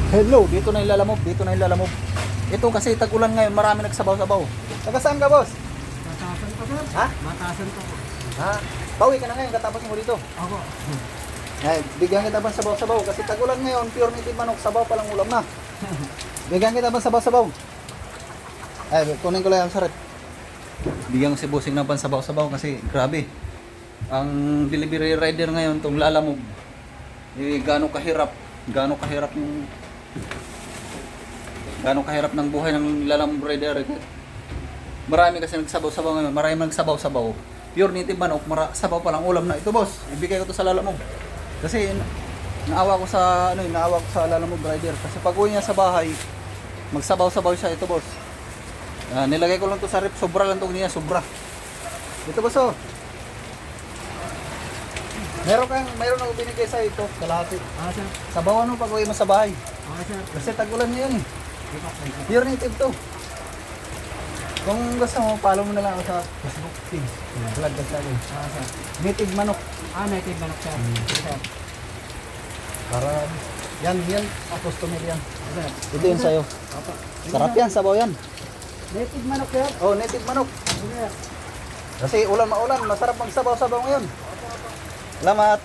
Hello, dito na ilalamog, dito na ilalamog. Ito kasi tag-ulan ngayon, marami nagsabaw-sabaw. Taga saan ka, boss? Matasan pa sir. Ha? Matasan pa po. Ha? Bawi ka na ngayon, katapos mo dito. Ako. Ay, bigyan kita ba sabaw-sabaw? Kasi tag-ulan ngayon, pure native manok, sabaw pa lang ulam na. Bigyan kita ba sabaw-sabaw? Ay, kunin ko lang ang saret. Bigyan ko si bossing ng pansabaw-sabaw kasi grabe. Ang delivery rider ngayon, itong lalamog. Eh, gaano kahirap ng buhay ng lalamog rider. Marami kasi nagsabaw-sabaw ngayon, marami nagsabaw-sabaw. Pure native manok, sabaw pa lang ulam na. Ito boss, ibigay ko to sa lalamog. Kasi naawa ko sa lalamog rider kasi pag uwi niya sa bahay, magsabaw-sabaw siya. Ito boss. Nilagay ko lang to sa rep, sobra lang to niya, sobra. Ito boss oh. Mayroon ako binigay sa ito, kalahati. Sir. Sabawan mo pag uwi mo sa bahay. Sir. Kasi tag-ulan ngayon eh. Pure native to. Kung gusto mo, follow mo na lang ako sa Facebook page. Vlog ka sa akin. Sir. Native manok. Native manok sir. Sir. Para yan, customer yan. Sir. Ito yun sa'yo. Sarap yan, sabaw yan. Native manok sir. Oh, native manok. Sir. Kasi ulan maulan, masarap magsabaw-sabaw ngayon. Salamat.